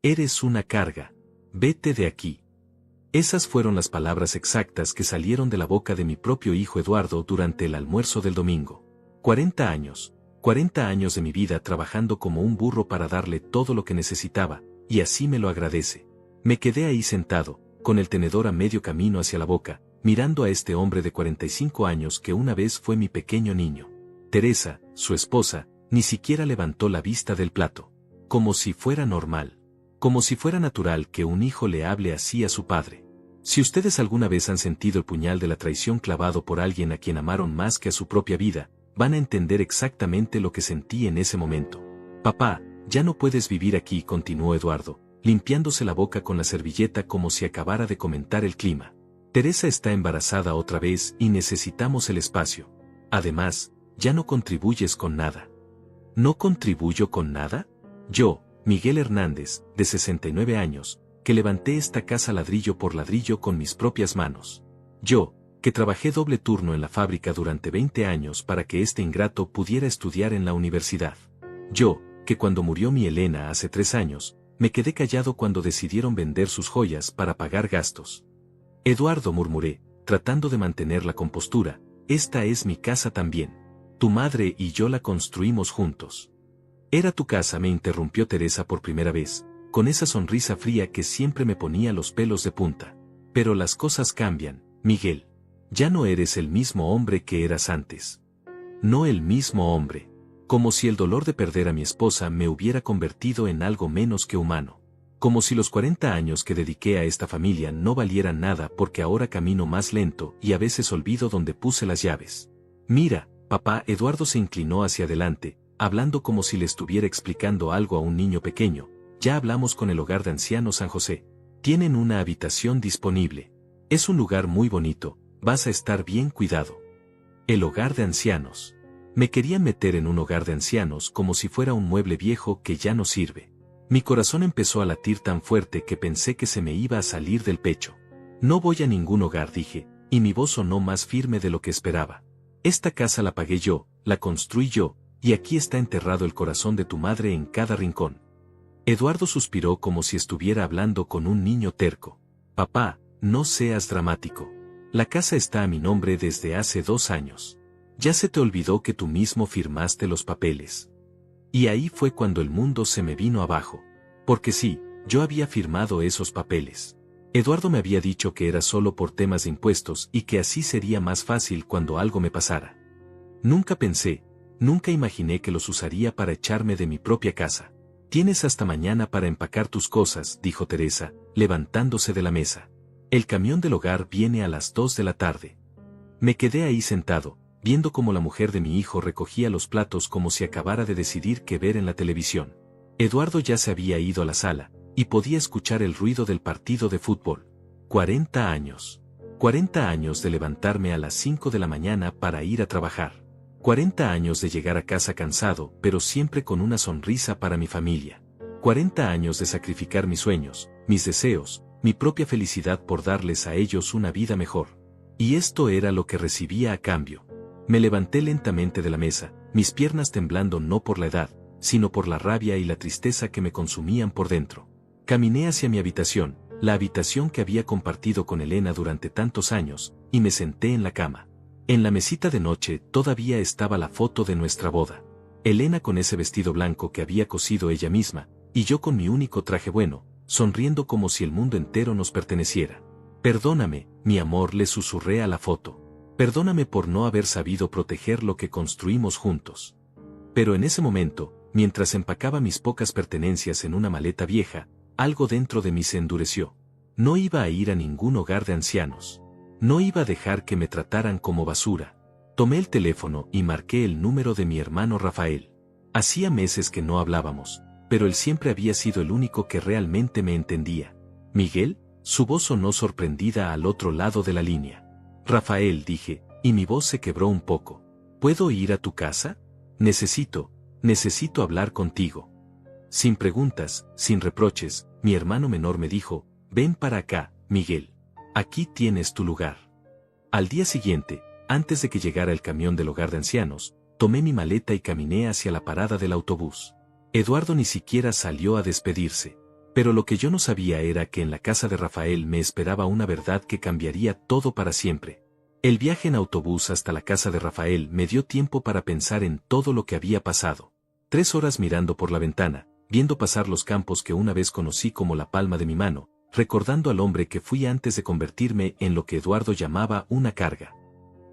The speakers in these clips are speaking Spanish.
Eres una carga. Vete de aquí. Esas fueron las palabras exactas que salieron de la boca de mi propio hijo Eduardo durante el almuerzo del domingo. 40 años. 40 años de mi vida trabajando como un burro para darle todo lo que necesitaba, y así me lo agradece. Me quedé ahí sentado, con el tenedor a medio camino hacia la boca, mirando a este hombre de 45 años que una vez fue mi pequeño niño. Teresa, su esposa, ni siquiera levantó la vista del plato. Como si fuera normal. Como si fuera natural que un hijo le hable así a su padre. Si ustedes alguna vez han sentido el puñal de la traición clavado por alguien a quien amaron más que a su propia vida, van a entender exactamente lo que sentí en ese momento. Papá, ya no puedes vivir aquí, continuó Eduardo, limpiándose la boca con la servilleta como si acabara de comentar el clima. Teresa está embarazada otra vez y necesitamos el espacio. Además, ya no contribuyes con nada. ¿No contribuyo con nada? Yo, Miguel Hernández, de 69 años, que levanté esta casa ladrillo por ladrillo con mis propias manos. Yo, que trabajé doble turno en la fábrica durante 20 años para que este ingrato pudiera estudiar en la universidad. Yo, que cuando murió mi Elena hace 3 años, me quedé callado cuando decidieron vender sus joyas para pagar gastos. Eduardo, murmuré, tratando de mantener la compostura, esta es mi casa también. Tu madre y yo la construimos juntos. Era tu casa, me interrumpió Teresa por primera vez, con esa sonrisa fría que siempre me ponía los pelos de punta. Pero las cosas cambian, Miguel. Ya no eres el mismo hombre que eras antes. No el mismo hombre. Como si el dolor de perder a mi esposa me hubiera convertido en algo menos que humano. Como si los 40 años que dediqué a esta familia no valieran nada porque ahora camino más lento y a veces olvido dónde puse las llaves. Mira, papá. Eduardo se inclinó hacia adelante, hablando como si le estuviera explicando algo a un niño pequeño. Ya hablamos con el hogar de ancianos San José. Tienen una habitación disponible. Es un lugar muy bonito, vas a estar bien cuidado. El hogar de ancianos. Me querían meter en un hogar de ancianos como si fuera un mueble viejo que ya no sirve. Mi corazón empezó a latir tan fuerte que pensé que se me iba a salir del pecho. No voy a ningún hogar, dije, y mi voz sonó más firme de lo que esperaba. Esta casa la pagué yo, la construí yo, y aquí está enterrado el corazón de tu madre en cada rincón. Eduardo suspiró como si estuviera hablando con un niño terco. Papá, no seas dramático. La casa está a mi nombre desde hace 2 años. Ya se te olvidó que tú mismo firmaste los papeles. Y ahí fue cuando el mundo se me vino abajo. Porque sí, yo había firmado esos papeles. Eduardo me había dicho que era solo por temas de impuestos y que así sería más fácil cuando algo me pasara. Nunca pensé, nunca imaginé que los usaría para echarme de mi propia casa. Tienes hasta mañana para empacar tus cosas, dijo Teresa, levantándose de la mesa. El camión del hogar viene a las 2 de la tarde. Me quedé ahí sentado, viendo cómo la mujer de mi hijo recogía los platos como si acabara de decidir qué ver en la televisión. Eduardo ya se había ido a la sala, y podía escuchar el ruido del partido de fútbol. 40 años. 40 años de levantarme a las 5 de la mañana para ir a trabajar. 40 años de llegar a casa cansado, pero siempre con una sonrisa para mi familia. 40 años de sacrificar mis sueños, mis deseos, mi propia felicidad por darles a ellos una vida mejor. Y esto era lo que recibía a cambio. Me levanté lentamente de la mesa, mis piernas temblando no por la edad, sino por la rabia y la tristeza que me consumían por dentro. Caminé hacia mi habitación, la habitación que había compartido con Elena durante tantos años, y me senté en la cama. En la mesita de noche todavía estaba la foto de nuestra boda. Elena con ese vestido blanco que había cosido ella misma, y yo con mi único traje bueno, sonriendo como si el mundo entero nos perteneciera. Perdóname, mi amor, le susurré a la foto. Perdóname por no haber sabido proteger lo que construimos juntos. Pero en ese momento, mientras empacaba mis pocas pertenencias en una maleta vieja, algo dentro de mí se endureció. No iba a ir a ningún hogar de ancianos. No iba a dejar que me trataran como basura. Tomé el teléfono y marqué el número de mi hermano Rafael. Hacía meses que no hablábamos, pero él siempre había sido el único que realmente me entendía. ¿Miguel? Su voz sonó sorprendida al otro lado de la línea. Rafael, dije, y mi voz se quebró un poco. ¿Puedo ir a tu casa? Necesito hablar contigo. Sin preguntas, sin reproches, mi hermano menor me dijo, ven para acá, Miguel. Aquí tienes tu lugar. Al día siguiente, antes de que llegara el camión del hogar de ancianos, tomé mi maleta y caminé hacia la parada del autobús. Eduardo ni siquiera salió a despedirse. Pero lo que yo no sabía era que en la casa de Rafael me esperaba una verdad que cambiaría todo para siempre. El viaje en autobús hasta la casa de Rafael me dio tiempo para pensar en todo lo que había pasado. 3 horas mirando por la ventana, viendo pasar los campos que una vez conocí como la palma de mi mano, recordando al hombre que fui antes de convertirme en lo que Eduardo llamaba una carga.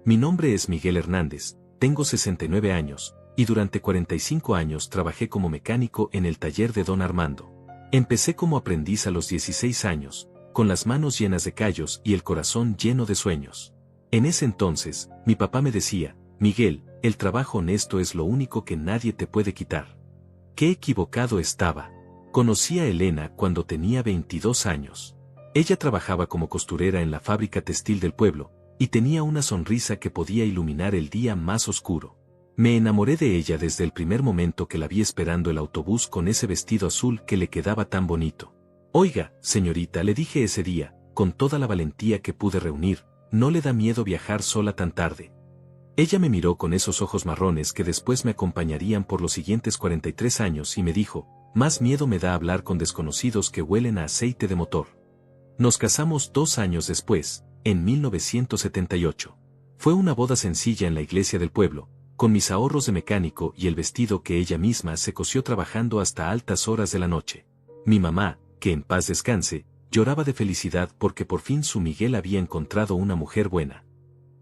Mi nombre es Miguel Hernández, tengo 69 años, y durante 45 años trabajé como mecánico en el taller de don Armando. Empecé como aprendiz a los 16 años, con las manos llenas de callos y el corazón lleno de sueños. En ese entonces, mi papá me decía, Miguel, el trabajo honesto es lo único que nadie te puede quitar. Qué equivocado estaba. Conocí a Elena cuando tenía 22 años. Ella trabajaba como costurera en la fábrica textil del pueblo, y tenía una sonrisa que podía iluminar el día más oscuro. Me enamoré de ella desde el primer momento que la vi esperando el autobús con ese vestido azul que le quedaba tan bonito. Oiga, señorita, le dije ese día, con toda la valentía que pude reunir, ¿no le da miedo viajar sola tan tarde? Ella me miró con esos ojos marrones que después me acompañarían por los siguientes 43 años y me dijo, más miedo me da hablar con desconocidos que huelen a aceite de motor. Nos casamos 2 años después, en 1978. Fue una boda sencilla en la iglesia del pueblo, con mis ahorros de mecánico y el vestido que ella misma se cosió trabajando hasta altas horas de la noche. Mi mamá, que en paz descanse, lloraba de felicidad porque por fin su Miguel había encontrado una mujer buena.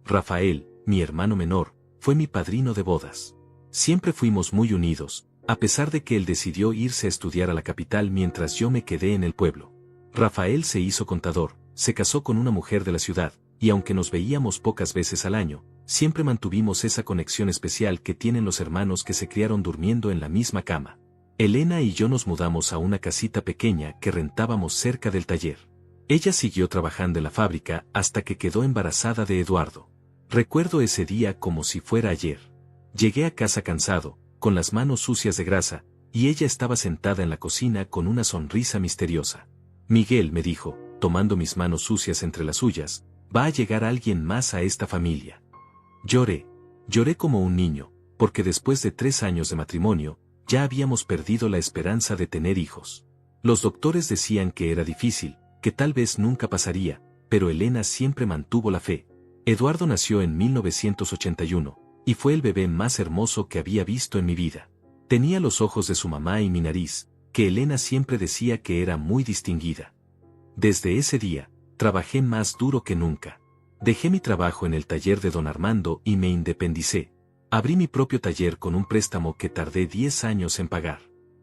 Rafael, mi hermano menor, fue mi padrino de bodas. Siempre fuimos muy unidos, a pesar de que él decidió irse a estudiar a la capital mientras yo me quedé en el pueblo. Rafael se hizo contador, se casó con una mujer de la ciudad, y aunque nos veíamos pocas veces al año, siempre mantuvimos esa conexión especial que tienen los hermanos que se criaron durmiendo en la misma cama. Elena y yo nos mudamos a una casita pequeña que rentábamos cerca del taller. Ella siguió trabajando en la fábrica hasta que quedó embarazada de Eduardo. Recuerdo ese día como si fuera ayer. Llegué a casa cansado, con las manos sucias de grasa, y ella estaba sentada en la cocina con una sonrisa misteriosa. Miguel, me dijo, tomando mis manos sucias entre las suyas, va a llegar alguien más a esta familia. Lloré como un niño, porque después de 3 años de matrimonio, ya habíamos perdido la esperanza de tener hijos. Los doctores decían que era difícil, que tal vez nunca pasaría, pero Elena siempre mantuvo la fe. Eduardo nació en 1981, y fue el bebé más hermoso que había visto en mi vida. Tenía los ojos de su mamá y mi nariz, que Elena siempre decía que era muy distinguida. Desde ese día, trabajé más duro que nunca. Dejé mi trabajo en el taller de don Armando y me independicé. Abrí mi propio taller con un préstamo que tardé 10 años en pagar.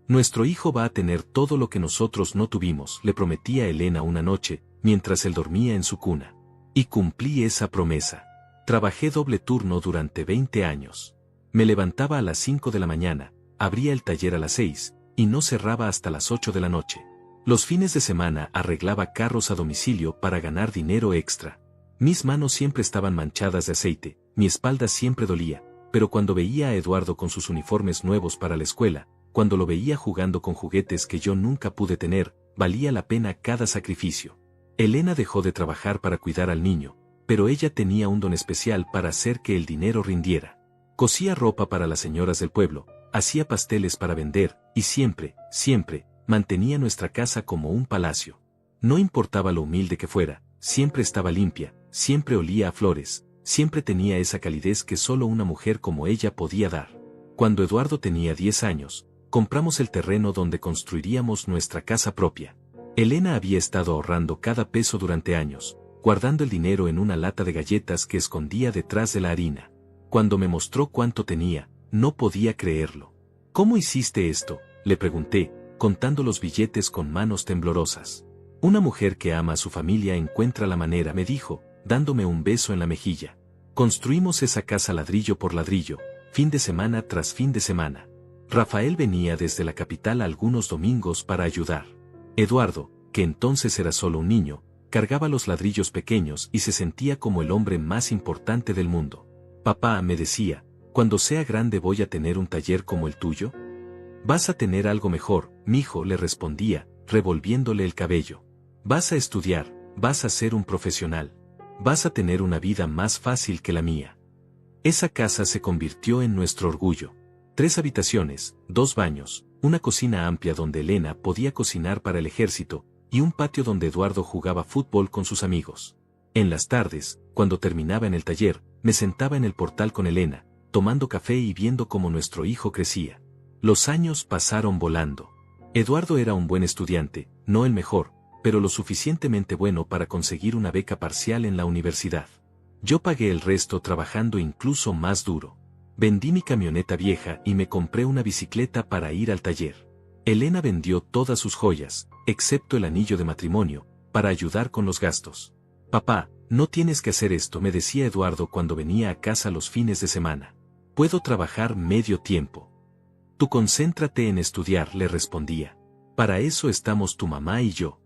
Nuestro hijo va a tener todo lo que nosotros no tuvimos, le prometí a Elena una noche, mientras él dormía en su cuna. Y cumplí esa promesa. Trabajé doble turno durante 20 años. Me levantaba a las 5 de la mañana, abría el taller a las 6, y no cerraba hasta las 8 de la noche. Los fines de semana arreglaba carros a domicilio para ganar dinero extra. Mis manos siempre estaban manchadas de aceite, mi espalda siempre dolía, pero cuando veía a Eduardo con sus uniformes nuevos para la escuela, cuando lo veía jugando con juguetes que yo nunca pude tener, valía la pena cada sacrificio. Elena dejó de trabajar para cuidar al niño, pero ella tenía un don especial para hacer que el dinero rindiera. Cosía ropa para las señoras del pueblo, hacía pasteles para vender, y siempre, mantenía nuestra casa como un palacio. No importaba lo humilde que fuera, siempre estaba limpia, siempre olía a flores, siempre tenía esa calidez que solo una mujer como ella podía dar. Cuando Eduardo tenía 10 años, compramos el terreno donde construiríamos nuestra casa propia. Elena había estado ahorrando cada peso durante años, guardando el dinero en una lata de galletas que escondía detrás de la harina. Cuando me mostró cuánto tenía, no podía creerlo. ¿Cómo hiciste esto?, le pregunté, contando los billetes con manos temblorosas. Una mujer que ama a su familia encuentra la manera, me dijo, dándome un beso en la mejilla. Construimos esa casa ladrillo por ladrillo, fin de semana tras fin de semana. Rafael venía desde la capital algunos domingos para ayudar. Eduardo, que entonces era solo un niño, cargaba los ladrillos pequeños y se sentía como el hombre más importante del mundo. Papá, me decía, cuando sea grande voy a tener un taller como el tuyo. Vas a tener algo mejor, mijo, le respondía, revolviéndole el cabello. Vas a estudiar, vas a ser un profesional. Vas a tener una vida más fácil que la mía. Esa casa se convirtió en nuestro orgullo. 3 habitaciones, 2 baños, una cocina amplia donde Elena podía cocinar para el ejército, y un patio donde Eduardo jugaba fútbol con sus amigos. En las tardes, cuando terminaba en el taller, me sentaba en el portal con Elena, tomando café y viendo cómo nuestro hijo crecía. Los años pasaron volando. Eduardo era un buen estudiante, no el mejor, pero lo suficientemente bueno para conseguir una beca parcial en la universidad. Yo pagué el resto trabajando incluso más duro. Vendí mi camioneta vieja y me compré una bicicleta para ir al taller. Elena vendió todas sus joyas, excepto el anillo de matrimonio, para ayudar con los gastos. Papá, no tienes que hacer esto, me decía Eduardo cuando venía a casa los fines de semana. Puedo trabajar medio tiempo. Tú concéntrate en estudiar, le respondía. Para eso estamos tu mamá y yo.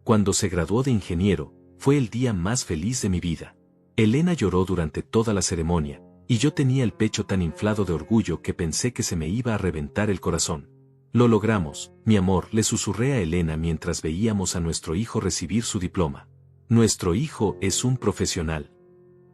Cuando se graduó de ingeniero, fue el día más feliz de mi vida. Elena lloró durante toda la ceremonia, y yo tenía el pecho tan inflado de orgullo que pensé que se me iba a reventar el corazón. Lo logramos, mi amor, le susurré a Elena mientras veíamos a nuestro hijo recibir su diploma. Nuestro hijo es un profesional.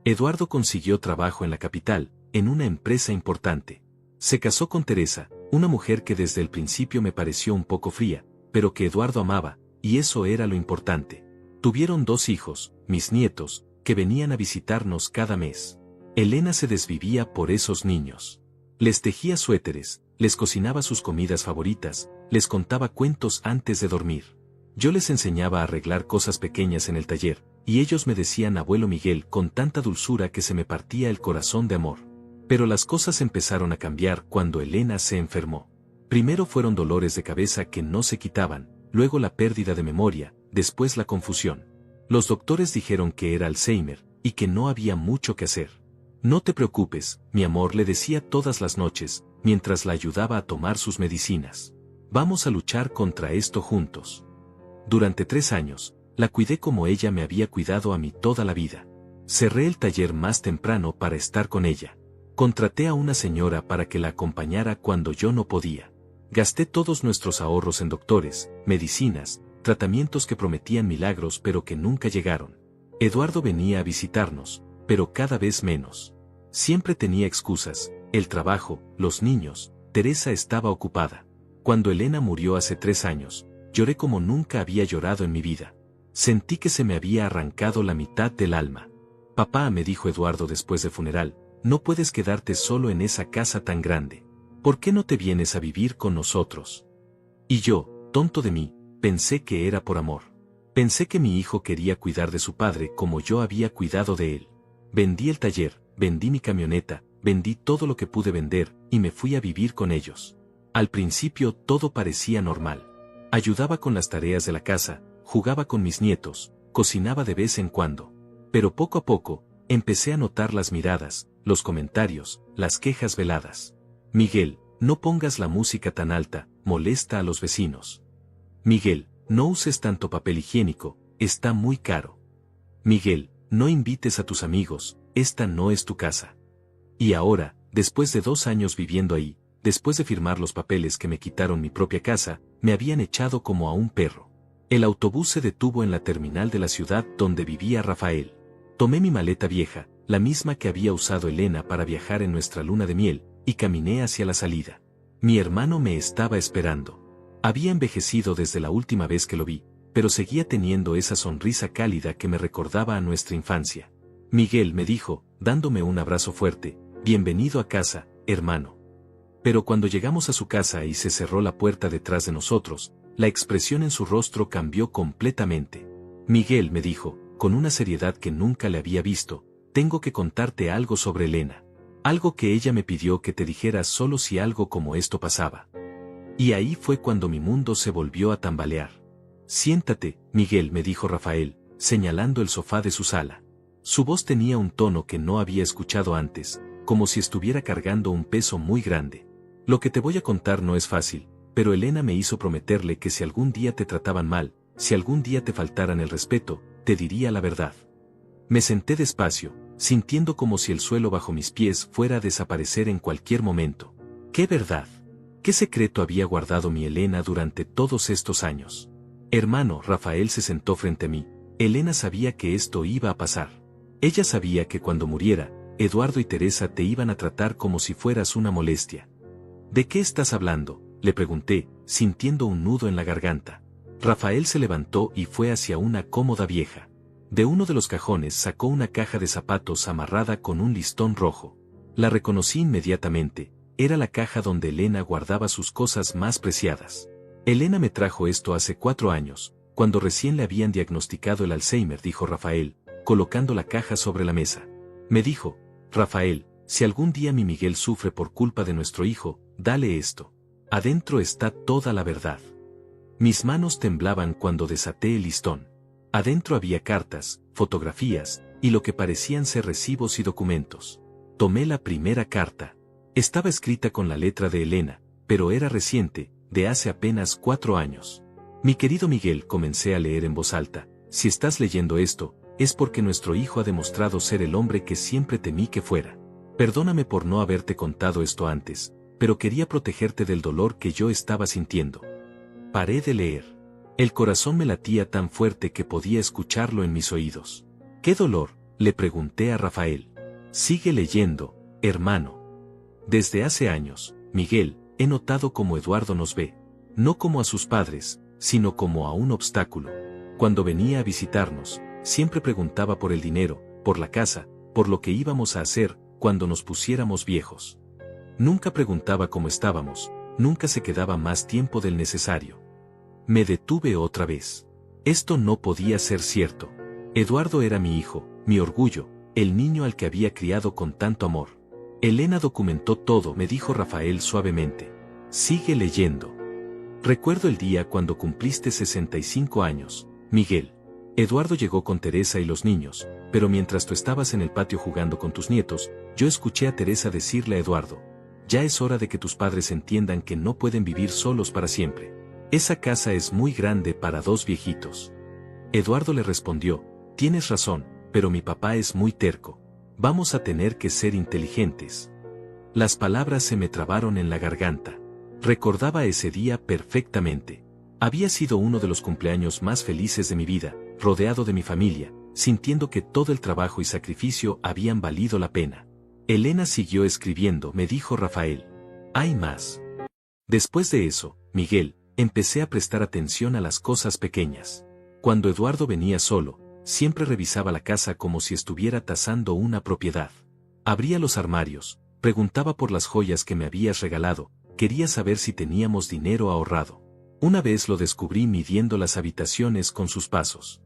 Eduardo consiguió trabajo en la capital, en una empresa importante. Se casó con Teresa, una mujer que desde el principio me pareció un poco fría, pero que Eduardo amaba, y eso era lo importante. Tuvieron 2 hijos, mis nietos, que venían a visitarnos cada mes. Elena se desvivía por esos niños. Les tejía suéteres, les cocinaba sus comidas favoritas, les contaba cuentos antes de dormir. Yo les enseñaba a arreglar cosas pequeñas en el taller, y ellos me decían abuelo Miguel con tanta dulzura que se me partía el corazón de amor. Pero las cosas empezaron a cambiar cuando Elena se enfermó. Primero fueron dolores de cabeza que no se quitaban, luego la pérdida de memoria, después la confusión. Los doctores dijeron que era Alzheimer, y que no había mucho que hacer. No te preocupes, mi amor, le decía todas las noches, mientras la ayudaba a tomar sus medicinas. Vamos a luchar contra esto juntos. Durante 3 años, la cuidé como ella me había cuidado a mí toda la vida. Cerré el taller más temprano para estar con ella. Contraté a una señora para que la acompañara cuando yo no podía. Gasté todos nuestros ahorros en doctores, medicinas, tratamientos que prometían milagros pero que nunca llegaron. Eduardo venía a visitarnos, pero cada vez menos. Siempre tenía excusas, el trabajo, los niños, Teresa estaba ocupada. Cuando Elena murió hace 3 años, lloré como nunca había llorado en mi vida. Sentí que se me había arrancado la mitad del alma. Papá, me dijo Eduardo después del funeral, no puedes quedarte solo en esa casa tan grande. ¿Por qué no te vienes a vivir con nosotros? Y yo, tonto de mí, pensé que era por amor. Pensé que mi hijo quería cuidar de su padre como yo había cuidado de él. Vendí el taller, vendí mi camioneta, vendí todo lo que pude vender, y me fui a vivir con ellos. Al principio todo parecía normal. Ayudaba con las tareas de la casa, jugaba con mis nietos, cocinaba de vez en cuando. Pero poco a poco, empecé a notar las miradas, los comentarios, las quejas veladas. Miguel, no pongas la música tan alta, molesta a los vecinos. Miguel, no uses tanto papel higiénico, está muy caro. Miguel, no invites a tus amigos, esta no es tu casa. Y ahora, después de 2 años viviendo ahí, después de firmar los papeles que me quitaron mi propia casa, me habían echado como a un perro. El autobús se detuvo en la terminal de la ciudad donde vivía Rafael. Tomé mi maleta vieja, la misma que había usado Elena para viajar en nuestra luna de miel, y caminé hacia la salida. Mi hermano me estaba esperando. Había envejecido desde la última vez que lo vi, pero seguía teniendo esa sonrisa cálida que me recordaba a nuestra infancia. Miguel, me dijo, dándome un abrazo fuerte, bienvenido a casa, hermano. Pero cuando llegamos a su casa y se cerró la puerta detrás de nosotros, la expresión en su rostro cambió completamente. Miguel, me dijo, con una seriedad que nunca le había visto, tengo que contarte algo sobre Elena. Algo que ella me pidió que te dijera solo si algo como esto pasaba. Y ahí fue cuando mi mundo se volvió a tambalear. Siéntate, Miguel, me dijo Rafael, señalando el sofá de su sala. Su voz tenía un tono que no había escuchado antes, como si estuviera cargando un peso muy grande. Lo que te voy a contar no es fácil, pero Elena me hizo prometerle que si algún día te trataban mal, si algún día te faltaran el respeto, te diría la verdad. Me senté despacio, sintiendo como si el suelo bajo mis pies fuera a desaparecer en cualquier momento. ¿Qué verdad? ¿Qué secreto había guardado mi Elena durante todos estos años? Hermano, Rafael se sentó frente a mí. Elena sabía que esto iba a pasar. Ella sabía que cuando muriera, Eduardo y Teresa te iban a tratar como si fueras una molestia. ¿De qué estás hablando?, Le pregunté, sintiendo un nudo en la garganta. Rafael se levantó y fue hacia una cómoda vieja. De uno de los cajones sacó una caja de zapatos amarrada con un listón rojo. La reconocí inmediatamente, era la caja donde Elena guardaba sus cosas más preciadas. Elena me trajo esto hace 4 años, cuando recién le habían diagnosticado el Alzheimer, dijo Rafael, colocando la caja sobre la mesa. Me dijo, Rafael, si algún día mi Miguel sufre por culpa de nuestro hijo, dale esto. Adentro está toda la verdad. Mis manos temblaban cuando desaté el listón. Adentro había cartas, fotografías, y lo que parecían ser recibos y documentos. Tomé la primera carta. Estaba escrita con la letra de Elena, pero era reciente, de hace apenas 4 años. Mi querido Miguel, comencé a leer en voz alta, si estás leyendo esto, es porque nuestro hijo ha demostrado ser el hombre que siempre temí que fuera. Perdóname por no haberte contado esto antes, pero quería protegerte del dolor que yo estaba sintiendo. Paré de leer. El corazón me latía tan fuerte que podía escucharlo en mis oídos. ¿Qué dolor?, le pregunté a Rafael. Sigue leyendo, hermano. Desde hace años, Miguel, he notado cómo Eduardo nos ve. No como a sus padres, sino como a un obstáculo. Cuando venía a visitarnos, siempre preguntaba por el dinero, por la casa, por lo que íbamos a hacer cuando nos pusiéramos viejos. Nunca preguntaba cómo estábamos, nunca se quedaba más tiempo del necesario. Me detuve otra vez. Esto no podía ser cierto. Eduardo era mi hijo, mi orgullo, el niño al que había criado con tanto amor. Elena documentó todo, me dijo Rafael suavemente. Sigue leyendo. Recuerdo el día cuando cumpliste 65 años, Miguel. Eduardo llegó con Teresa y los niños, pero mientras tú estabas en el patio jugando con tus nietos, yo escuché a Teresa decirle a Eduardo, ya es hora de que tus padres entiendan que no pueden vivir solos para siempre. Esa casa es muy grande para 2 viejitos. Eduardo le respondió, tienes razón, pero mi papá es muy terco. Vamos a tener que ser inteligentes. Las palabras se me trabaron en la garganta. Recordaba ese día perfectamente. Había sido uno de los cumpleaños más felices de mi vida, rodeado de mi familia, sintiendo que todo el trabajo y sacrificio habían valido la pena. Elena siguió escribiendo, me dijo Rafael. Hay más. Después de eso, Miguel, empecé a prestar atención a las cosas pequeñas. Cuando Eduardo venía solo, siempre revisaba la casa como si estuviera tasando una propiedad. Abría los armarios, preguntaba por las joyas que me habías regalado, quería saber si teníamos dinero ahorrado. Una vez lo descubrí midiendo las habitaciones con sus pasos.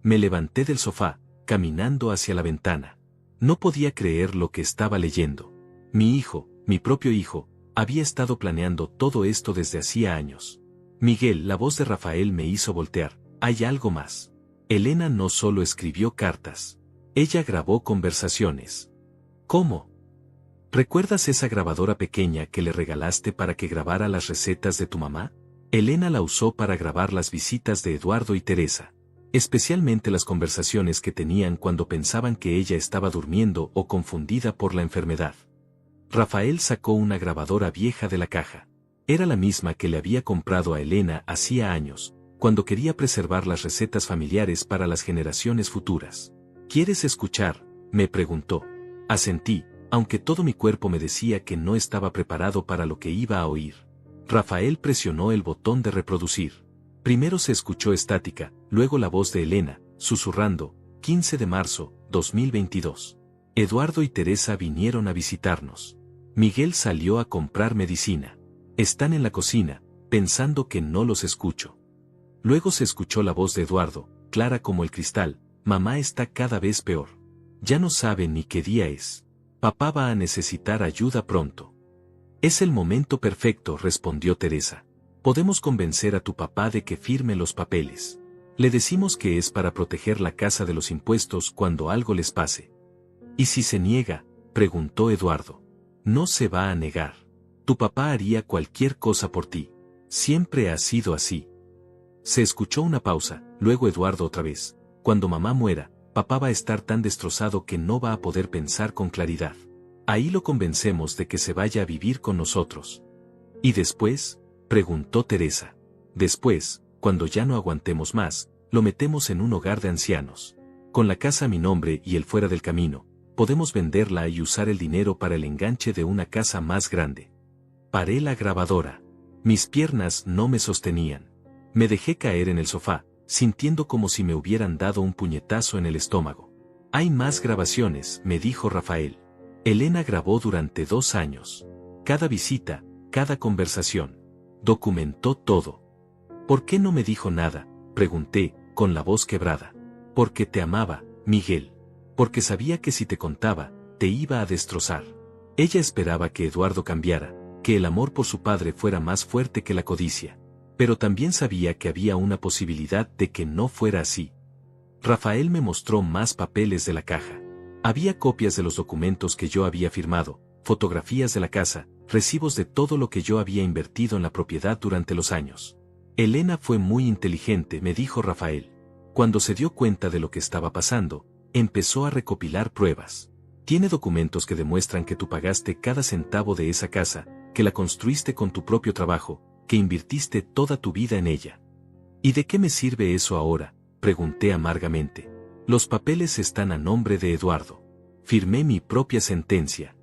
Me levanté del sofá, caminando hacia la ventana. No podía creer lo que estaba leyendo. Mi hijo, mi propio hijo, había estado planeando todo esto desde hacía años. Miguel, la voz de Rafael me hizo voltear. Hay algo más. Elena no solo escribió cartas. Ella grabó conversaciones. ¿Cómo? ¿Recuerdas esa grabadora pequeña que le regalaste para que grabara las recetas de tu mamá? Elena la usó para grabar las visitas de Eduardo y Teresa. Especialmente las conversaciones que tenían cuando pensaban que ella estaba durmiendo o confundida por la enfermedad. Rafael sacó una grabadora vieja de la caja. Era la misma que le había comprado a Elena hacía años, cuando quería preservar las recetas familiares para las generaciones futuras. ¿Quieres escuchar?, me preguntó. Asentí, aunque todo mi cuerpo me decía que no estaba preparado para lo que iba a oír. Rafael presionó el botón de reproducir. Primero se escuchó estática, luego la voz de Elena, susurrando, 15 de marzo, 2022. Eduardo y Teresa vinieron a visitarnos. Miguel salió a comprar medicina. Están en la cocina, pensando que no los escucho. Luego se escuchó la voz de Eduardo, clara como el cristal, mamá está cada vez peor. Ya no sabe ni qué día es. Papá va a necesitar ayuda pronto. Es el momento perfecto, respondió Teresa. Podemos convencer a tu papá de que firme los papeles. Le decimos que es para proteger la casa de los impuestos cuando algo les pase. ¿Y si se niega?, preguntó Eduardo. No se va a negar. Tu papá haría cualquier cosa por ti. Siempre ha sido así. Se escuchó una pausa, luego Eduardo otra vez. Cuando mamá muera, papá va a estar tan destrozado que no va a poder pensar con claridad. Ahí lo convencemos de que se vaya a vivir con nosotros. ¿Y después?, preguntó Teresa. Después, cuando ya no aguantemos más, lo metemos en un hogar de ancianos. Con la casa a mi nombre y él fuera del camino, podemos venderla y usar el dinero para el enganche de una casa más grande. Paré la grabadora. Mis piernas no me sostenían. Me dejé caer en el sofá, sintiendo como si me hubieran dado un puñetazo en el estómago. Hay más grabaciones, me dijo Rafael. Elena grabó durante 2 años. Cada visita, cada conversación. Documentó todo. ¿Por qué no me dijo nada?, pregunté, con la voz quebrada. Porque te amaba, Miguel. Porque sabía que si te contaba, te iba a destrozar. Ella esperaba que Eduardo cambiara, que el amor por su padre fuera más fuerte que la codicia. Pero también sabía que había una posibilidad de que no fuera así. Rafael me mostró más papeles de la caja. Había copias de los documentos que yo había firmado, fotografías de la casa, recibos de todo lo que yo había invertido en la propiedad durante los años. Elena fue muy inteligente, me dijo Rafael. Cuando se dio cuenta de lo que estaba pasando, empezó a recopilar pruebas. Tiene documentos que demuestran que tú pagaste cada centavo de esa casa, que la construiste con tu propio trabajo, que invirtiste toda tu vida en ella. ¿Y de qué me sirve eso ahora?, pregunté amargamente. Los papeles están a nombre de Eduardo. Firmé mi propia sentencia.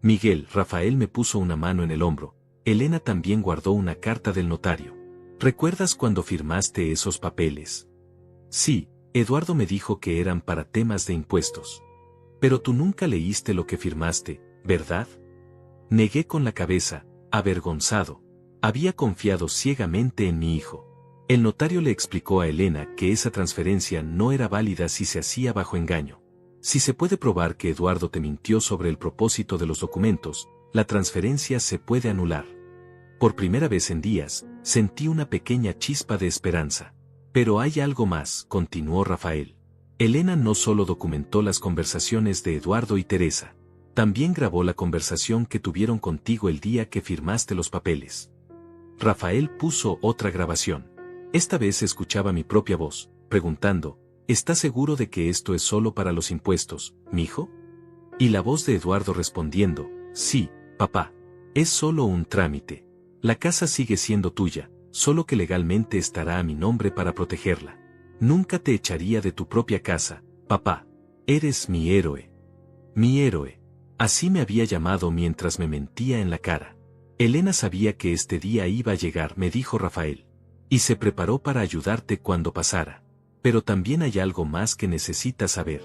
Miguel, Rafael me puso una mano en el hombro. Elena también guardó una carta del notario. ¿Recuerdas cuando firmaste esos papeles? Sí, Eduardo me dijo que eran para temas de impuestos. Pero tú nunca leíste lo que firmaste, ¿verdad? Negué con la cabeza, avergonzado. Había confiado ciegamente en mi hijo. El notario le explicó a Elena que esa transferencia no era válida si se hacía bajo engaño. Si se puede probar que Eduardo te mintió sobre el propósito de los documentos, la transferencia se puede anular. Por primera vez en días, sentí una pequeña chispa de esperanza. Pero hay algo más, continuó Rafael. Elena no solo documentó las conversaciones de Eduardo y Teresa, también grabó la conversación que tuvieron contigo el día que firmaste los papeles. Rafael puso otra grabación. Esta vez escuchaba mi propia voz, preguntando, ¿estás seguro de que esto es solo para los impuestos, mijo? Y la voz de Eduardo respondiendo, sí, papá. Es solo un trámite. La casa sigue siendo tuya, solo que legalmente estará a mi nombre para protegerla. Nunca te echaría de tu propia casa, papá. Eres mi héroe. Mi héroe. Así me había llamado mientras me mentía en la cara. Elena sabía que este día iba a llegar, me dijo Rafael. Y se preparó para ayudarte cuando pasara. Pero también hay algo más que necesitas saber.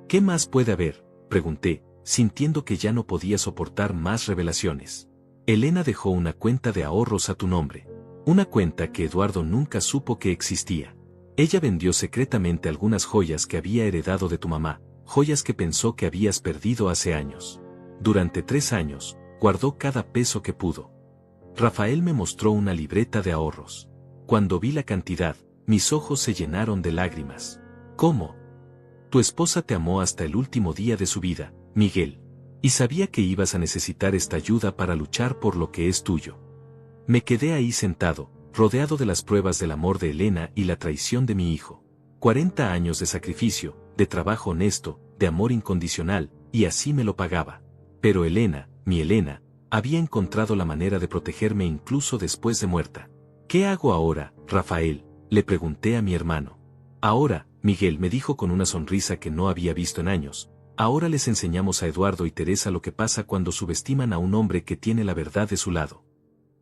¿Qué más puede haber?, pregunté, sintiendo que ya no podía soportar más revelaciones. Elena dejó una cuenta de ahorros a tu nombre. Una cuenta que Eduardo nunca supo que existía. Ella vendió secretamente algunas joyas que había heredado de tu mamá, joyas que pensó que habías perdido hace años. Durante 3 años, guardó cada peso que pudo. Rafael me mostró una libreta de ahorros. Cuando vi la cantidad, mis ojos se llenaron de lágrimas. ¿Cómo? Tu esposa te amó hasta el último día de su vida, Miguel. Y sabía que ibas a necesitar esta ayuda para luchar por lo que es tuyo. Me quedé ahí sentado, rodeado de las pruebas del amor de Elena y la traición de mi hijo. 40 años de sacrificio, de trabajo honesto, de amor incondicional, y así me lo pagaba. Pero Elena, mi Elena, había encontrado la manera de protegerme incluso después de muerta. ¿Qué hago ahora, Rafael?, le pregunté a mi hermano. Ahora, Miguel, me dijo con una sonrisa que no había visto en años, ahora les enseñamos a Eduardo y Teresa lo que pasa cuando subestiman a un hombre que tiene la verdad de su lado.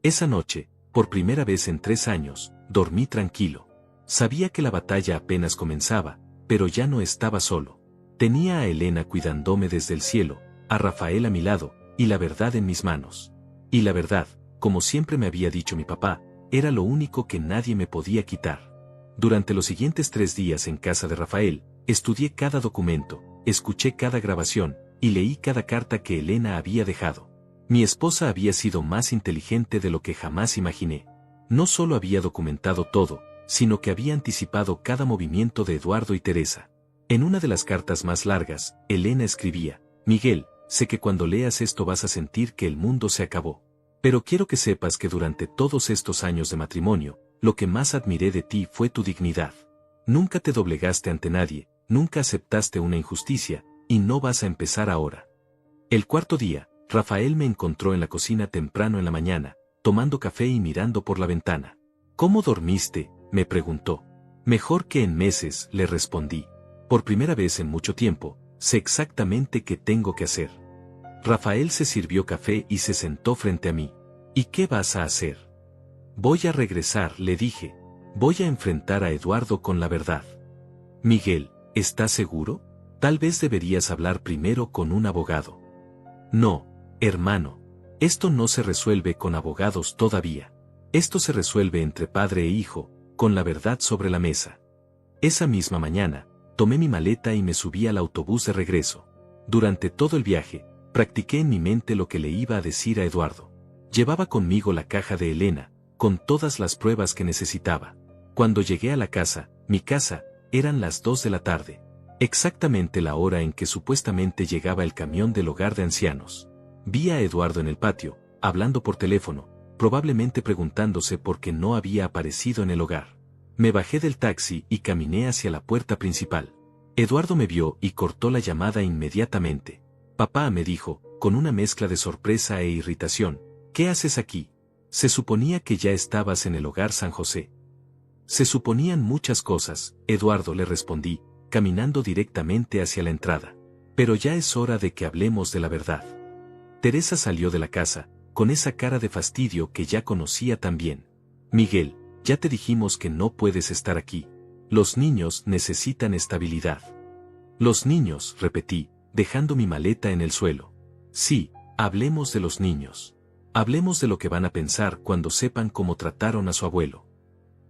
Esa noche, por primera vez en 3 años, dormí tranquilo. Sabía que la batalla apenas comenzaba, pero ya no estaba solo. Tenía a Elena cuidándome desde el cielo, a Rafael a mi lado, y la verdad en mis manos. Y la verdad, como siempre me había dicho mi papá, era lo único que nadie me podía quitar. Durante los siguientes 3 días en casa de Rafael, estudié cada documento, escuché cada grabación, y leí cada carta que Elena había dejado. Mi esposa había sido más inteligente de lo que jamás imaginé. No solo había documentado todo, sino que había anticipado cada movimiento de Eduardo y Teresa. En una de las cartas más largas, Elena escribía, Miguel, sé que cuando leas esto vas a sentir que el mundo se acabó. Pero quiero que sepas que durante todos estos años de matrimonio, lo que más admiré de ti fue tu dignidad. Nunca te doblegaste ante nadie, nunca aceptaste una injusticia, y no vas a empezar ahora. El 4.º día, Rafael me encontró en la cocina temprano en la mañana, tomando café y mirando por la ventana. ¿Cómo dormiste?, me preguntó. Mejor que en meses, le respondí. Por primera vez en mucho tiempo, sé exactamente qué tengo que hacer. Rafael se sirvió café y se sentó frente a mí. ¿Y qué vas a hacer? Voy a regresar, le dije. Voy a enfrentar a Eduardo con la verdad. Miguel, ¿estás seguro? Tal vez deberías hablar primero con un abogado. No, hermano. Esto no se resuelve con abogados todavía. Esto se resuelve entre padre e hijo, con la verdad sobre la mesa. Esa misma mañana, tomé mi maleta y me subí al autobús de regreso. Durante todo el viaje, practiqué en mi mente lo que le iba a decir a Eduardo. Llevaba conmigo la caja de Elena, con todas las pruebas que necesitaba. Cuando llegué a la casa, mi casa, eran las 2 de la tarde. Exactamente la hora en que supuestamente llegaba el camión del hogar de ancianos. Vi a Eduardo en el patio, hablando por teléfono, probablemente preguntándose por qué no había aparecido en el hogar. Me bajé del taxi y caminé hacia la puerta principal. Eduardo me vio y cortó la llamada inmediatamente. Papá, me dijo, con una mezcla de sorpresa e irritación, ¿qué haces aquí? Se suponía que ya estabas en el hogar San José. Se suponían muchas cosas, Eduardo, le respondí, caminando directamente hacia la entrada. Pero ya es hora de que hablemos de la verdad. Teresa salió de la casa, con esa cara de fastidio que ya conocía tan bien. Miguel, ya te dijimos que no puedes estar aquí. Los niños necesitan estabilidad. Los niños, repetí, dejando mi maleta en el suelo. Sí, hablemos de los niños. Hablemos de lo que van a pensar cuando sepan cómo trataron a su abuelo.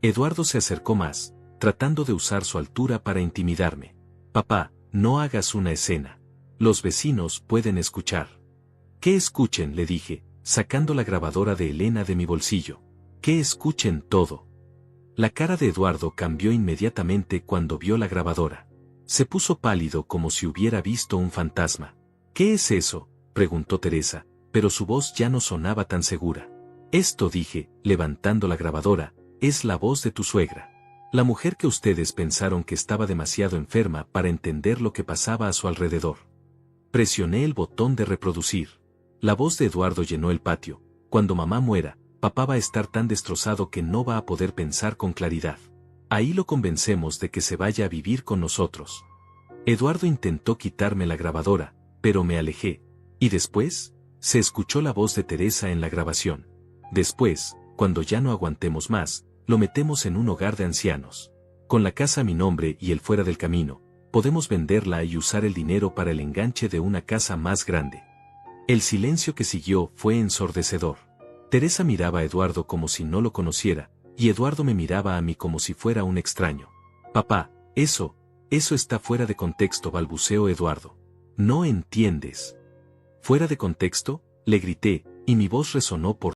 Eduardo se acercó más, tratando de usar su altura para intimidarme. Papá, no hagas una escena. Los vecinos pueden escuchar. Que escuchen, le dije, sacando la grabadora de Elena de mi bolsillo. Que escuchen todo. La cara de Eduardo cambió inmediatamente cuando vio la grabadora. Se puso pálido como si hubiera visto un fantasma. ¿Qué es eso?, preguntó Teresa, pero su voz ya no sonaba tan segura. Esto, dije, levantando la grabadora, es la voz de tu suegra. La mujer que ustedes pensaron que estaba demasiado enferma para entender lo que pasaba a su alrededor. Presioné el botón de reproducir. La voz de Eduardo llenó el patio. Cuando mamá muera, papá va a estar tan destrozado que no va a poder pensar con claridad. Ahí lo convencemos de que se vaya a vivir con nosotros. Eduardo intentó quitarme la grabadora, pero me alejé. ¿Y después? Se escuchó la voz de Teresa en la grabación. Después, cuando ya no aguantemos más, lo metemos en un hogar de ancianos. Con la casa a mi nombre y él fuera del camino, podemos venderla y usar el dinero para el enganche de una casa más grande. El silencio que siguió fue ensordecedor. Teresa miraba a Eduardo como si no lo conociera, y Eduardo me miraba a mí como si fuera un extraño. Papá, eso está fuera de contexto, balbuceó Eduardo. ¿No entiendes? ¿Fuera de contexto?, le grité, y mi voz resonó por